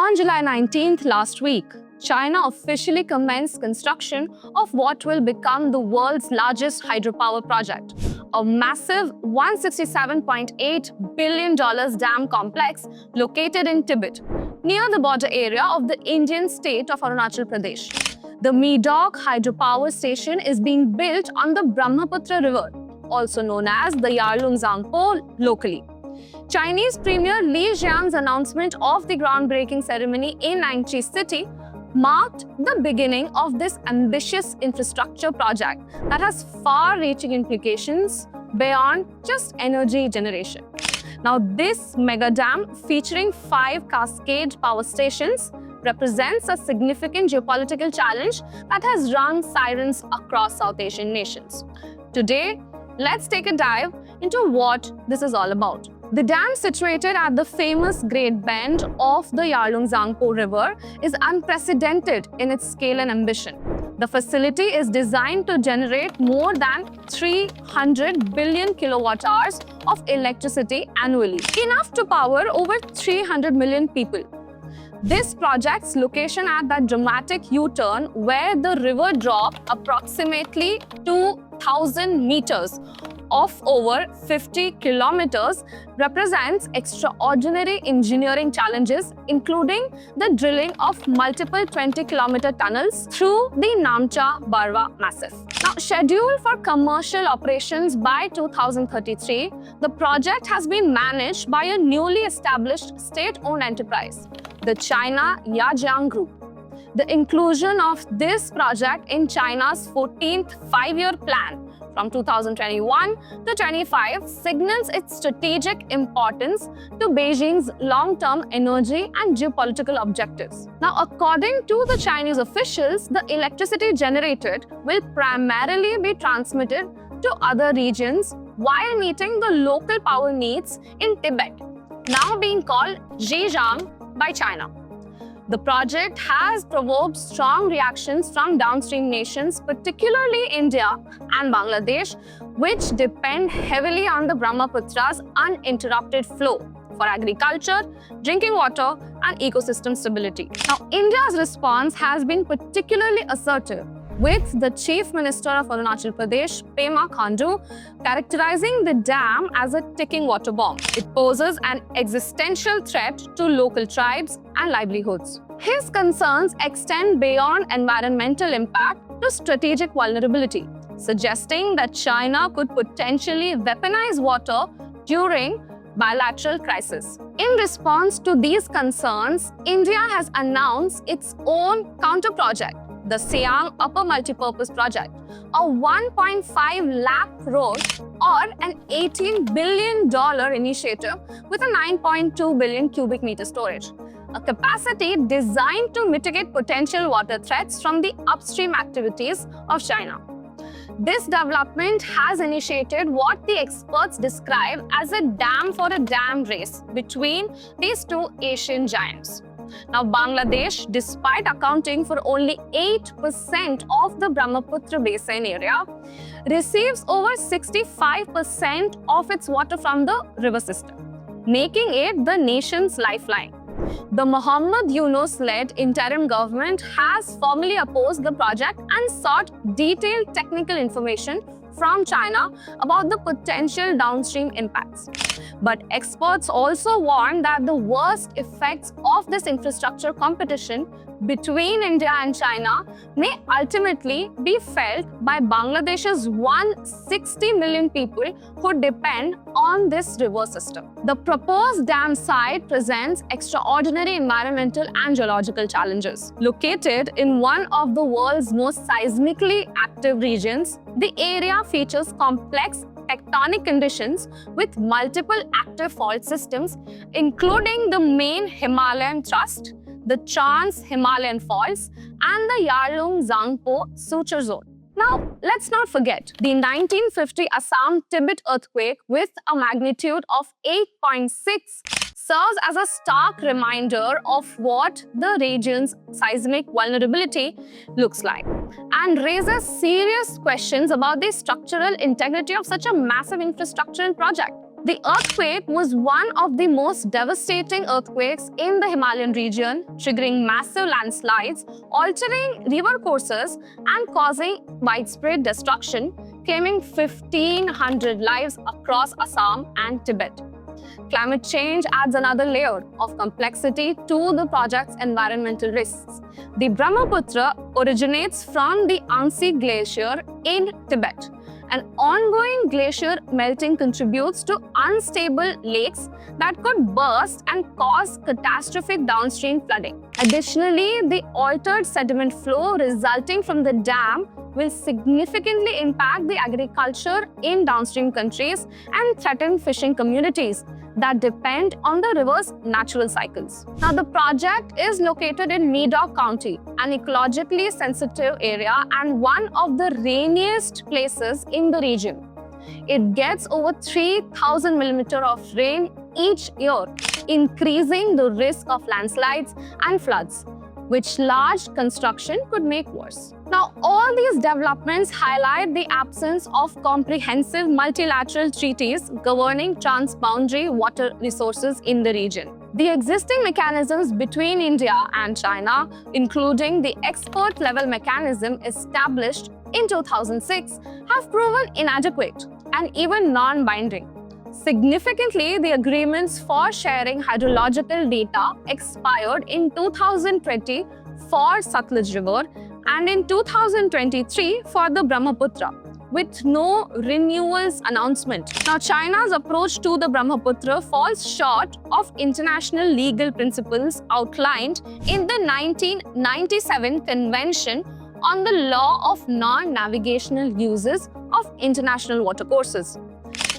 On July 19th last week, China officially commenced construction of what will become the world's largest hydropower project, a massive $167.8 billion dam complex located in Tibet, near the border area of the Indian state of Arunachal Pradesh. The Medog hydropower station is being built on the Brahmaputra River, also known as the Yarlung Tsangpo locally. Chinese Premier Li Jian's announcement of the groundbreaking ceremony in Ningxi city marked the beginning of this ambitious infrastructure project that has far-reaching implications beyond just energy generation. Now, this mega dam, featuring 5 cascade power stations, represents a significant geopolitical challenge that has rung sirens across South Asian nations. Today, let's take a dive into what this is all about. The dam, situated at the famous Great Bend of the Yarlung Tsangpo River, is unprecedented in its scale and ambition. The facility is designed to generate more than 300 billion kilowatt-hours of electricity annually, enough to power over 300 million people. This project's location at that dramatic U-turn, where the river dropped approximately 2,000 meters of over 50 kilometers, represents extraordinary engineering challenges, including the drilling of multiple 20-kilometer tunnels through the Namcha Barwa Massif. Now, scheduled for commercial operations by 2033, the project has been managed by a newly established state-owned enterprise, the China Yajiang Group. The inclusion of this project in China's 14th five-year plan from 2021 to 25 signals its strategic importance to Beijing's long-term energy and geopolitical objectives. Now, according to the Chinese officials, the electricity generated will primarily be transmitted to other regions while meeting the local power needs in Tibet, now being called Xinjiang by China. The project has provoked strong reactions from downstream nations, particularly India and Bangladesh, which depend heavily on the Brahmaputra's uninterrupted flow for agriculture, drinking water, and ecosystem stability. Now, India's response has been particularly assertive, with the Chief Minister of Arunachal Pradesh, Pema Khandu, characterizing the dam as a ticking water bomb. It poses an existential threat to local tribes and livelihoods. His concerns extend beyond environmental impact to strategic vulnerability, suggesting that China could potentially weaponize water during bilateral crisis. In response to these concerns, India has announced its own counter-project, the Siang Upper Multipurpose Project, a 1.5 lakh crore or an $18 billion initiative with a 9.2 billion cubic meter storage, a capacity designed to mitigate potential water threats from the upstream activities of China. This development has initiated what the experts describe as a dam for a dam race between these two Asian giants. Now, Bangladesh, despite accounting for only 8% of the Brahmaputra basin area, receives over 65% of its water from the river system, making it the nation's lifeline. The Mohammad Yunus-led interim government has formally opposed the project and sought detailed technical information from China about the potential downstream impacts. But experts also warn that the worst effects of this infrastructure competition between India and China may ultimately be felt by Bangladesh's 160 million people who depend on this river system. The proposed dam site presents extraordinary environmental and geological challenges. Located in one of the world's most seismically active regions, the area features complex tectonic conditions with multiple active fault systems, including the main Himalayan thrust, the Trans-Himalayan faults, and the Yarlung Tsangpo suture zone. Now, let's not forget the 1950 Assam-Tibet earthquake with a magnitude of 8.6 serves as a stark reminder of what the region's seismic vulnerability looks like and raises serious questions about the structural integrity of such a massive infrastructural project. The earthquake was one of the most devastating earthquakes in the Himalayan region, triggering massive landslides, altering river courses, and causing widespread destruction, claiming 1,500 lives across Assam and Tibet. Climate change adds another layer of complexity to the project's environmental risks. The Brahmaputra originates from the Angsi Glacier in Tibet. An ongoing glacier melting contributes to unstable lakes that could burst and cause catastrophic downstream flooding. Additionally, the altered sediment flow resulting from the dam will significantly impact the agriculture in downstream countries and threaten fishing communities that depend on the river's natural cycles. Now, the project is located in Medog County, an ecologically sensitive area and one of the rainiest places in the region. It gets over 3,000 millimeters of rain each year, increasing the risk of landslides and floods, which large construction could make worse. Now, all these developments highlight the absence of comprehensive multilateral treaties governing transboundary water resources in the region. The existing mechanisms between India and China, including the expert-level mechanism established in 2006, have proven inadequate and even non-binding. Significantly, the agreements for sharing hydrological data expired in 2020 for Satluj River and in 2023 for the Brahmaputra, with no renewals announcement. Now, China's approach to the Brahmaputra falls short of international legal principles outlined in the 1997 Convention on the Law of Non-Navigational Uses of International Watercourses.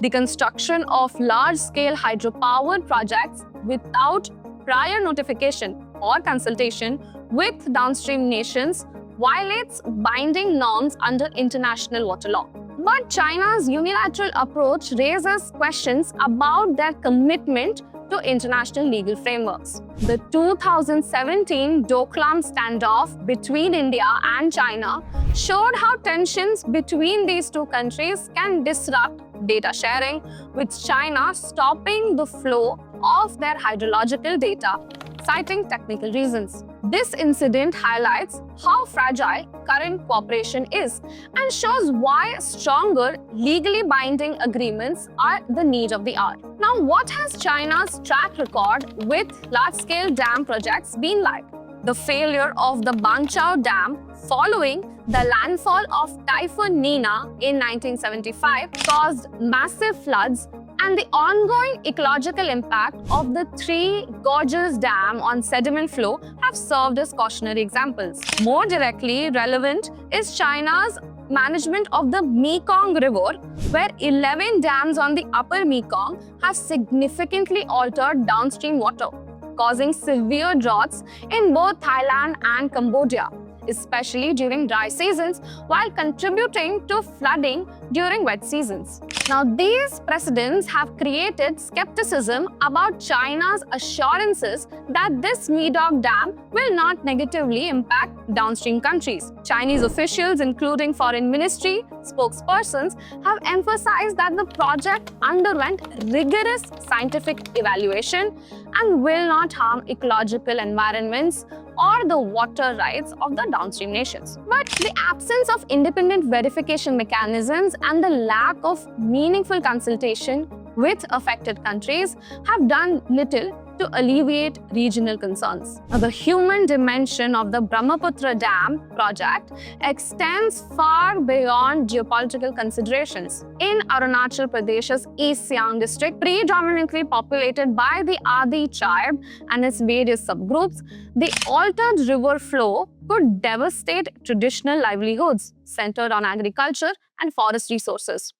The construction of large-scale hydropower projects without prior notification or consultation with downstream nations violates binding norms under international water law. But China's unilateral approach raises questions about their commitment to international legal frameworks. The 2017 Doklam standoff between India and China showed how tensions between these two countries can disrupt data sharing, with China stopping the flow of their hydrological data, citing technical reasons. This incident highlights how fragile current cooperation is and shows why stronger, legally binding agreements are the need of the hour. Now, what has China's track record with large-scale dam projects been like? The failure of the Bangchao Dam following the landfall of Typhoon Nina in 1975 caused massive floods, and the ongoing ecological impact of the Three Gorges Dam on sediment flow have served as cautionary examples. More directly relevant is China's management of the Mekong River, where 11 dams on the upper Mekong have significantly altered downstream water, causing severe droughts in both Thailand and Cambodia, especially during dry seasons, while contributing to flooding during wet seasons. Now, these precedents have created skepticism about China's assurances that this Medog Dam will not negatively impact downstream countries. Chinese officials, including foreign ministry spokespersons, have emphasized that the project underwent rigorous scientific evaluation and will not harm ecological environments or the water rights of the downstream nations. But the absence of independent verification mechanisms and the lack of meaningful consultation with affected countries have done little to alleviate regional concerns. Now, the human dimension of the Brahmaputra Dam project extends far beyond geopolitical considerations. In Arunachal Pradesh's East Siang district, predominantly populated by the Adi tribe and its various subgroups, the altered river flow could devastate traditional livelihoods centered on agriculture and forest resources.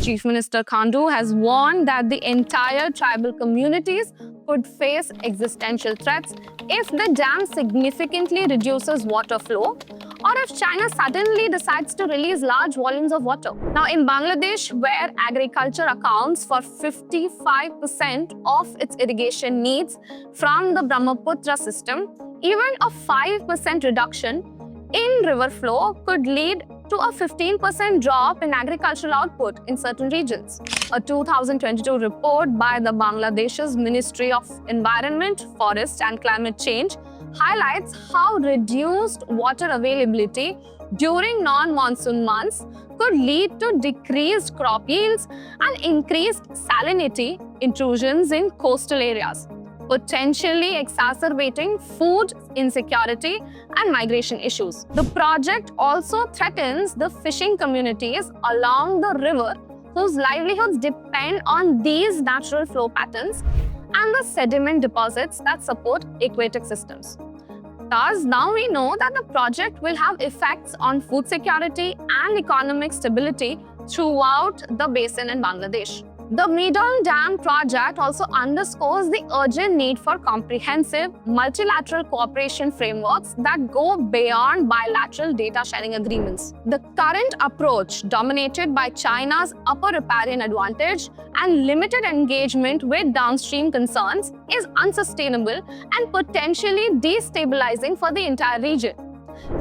Chief Minister Khandu has warned that the entire tribal communities could face existential threats if the dam significantly reduces water flow or if China suddenly decides to release large volumes of water. Now, in Bangladesh, where agriculture accounts for 55% of its irrigation needs from the Brahmaputra system, even a 5% reduction in river flow could lead to a 15% drop in agricultural output in certain regions. A 2022 report by the Bangladesh's Ministry of Environment, Forest and Climate Change highlights how reduced water availability during non-monsoon months could lead to decreased crop yields and increased salinity intrusions in coastal areas, potentially exacerbating food insecurity and migration issues. The project also threatens the fishing communities along the river whose livelihoods depend on these natural flow patterns and the sediment deposits that support aquatic systems. Thus, now we know that the project will have effects on food security and economic stability throughout the basin in Bangladesh. The Medog Dam project also underscores the urgent need for comprehensive multilateral cooperation frameworks that go beyond bilateral data sharing agreements. The current approach, dominated by China's upper riparian advantage and limited engagement with downstream concerns, is unsustainable and potentially destabilizing for the entire region.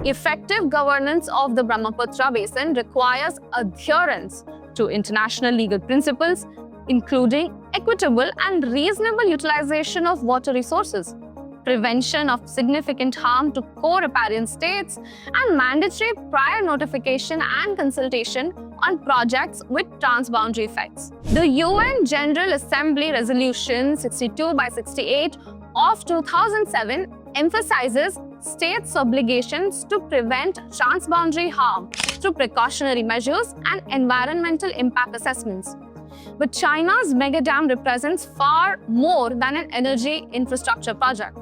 Effective governance of the Brahmaputra basin requires adherence to international legal principles, including equitable and reasonable utilization of water resources, prevention of significant harm to co-riparian states, and mandatory prior notification and consultation on projects with transboundary effects. The UN General Assembly Resolution 62/68 of 2007 emphasizes states' obligations to prevent transboundary harm through precautionary measures and environmental impact assessments. But China's megadam represents far more than an energy infrastructure project.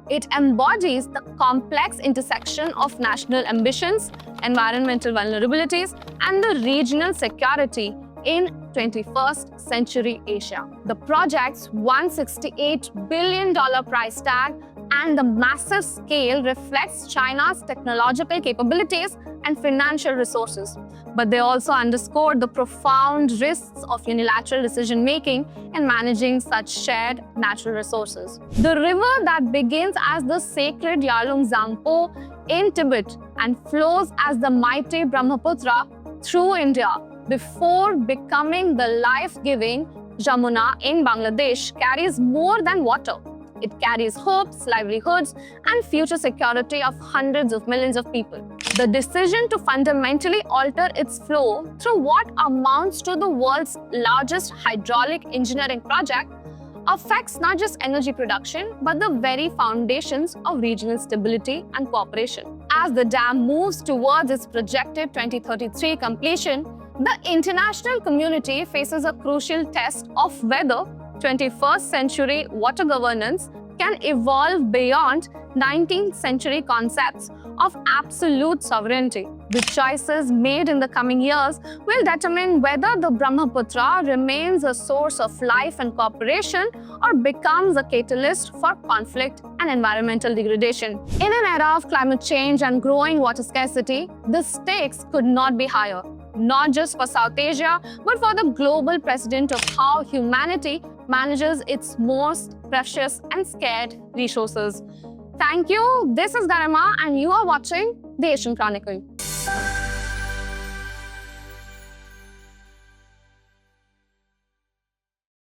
It embodies the complex intersection of national ambitions, environmental vulnerabilities, and the regional security in 21st century Asia. The project's $168 billion price tag and the massive scale reflects China's technological capabilities and financial resources, but they also underscore the profound risks of unilateral decision-making in managing such shared natural resources. The river that begins as the sacred Yarlung Tsangpo in Tibet and flows as the mighty Brahmaputra through India before becoming the life-giving Jamuna in Bangladesh carries more than water. It carries hopes, livelihoods, and future security of hundreds of millions of people. The decision to fundamentally alter its flow through what amounts to the world's largest hydraulic engineering project affects not just energy production, but the very foundations of regional stability and cooperation. As the dam moves towards its projected 2033 completion, the international community faces a crucial test of whether 21st century water governance can evolve beyond 19th century concepts of absolute sovereignty. The choices made in the coming years will determine whether the Brahmaputra remains a source of life and cooperation or becomes a catalyst for conflict and environmental degradation. In an era of climate change and growing water scarcity, the stakes could not be higher, not just for South Asia, but for the global precedent of how humanity manages its most precious and scarce resources. Thank you. This is Garima and you are watching the Asian Chronicle.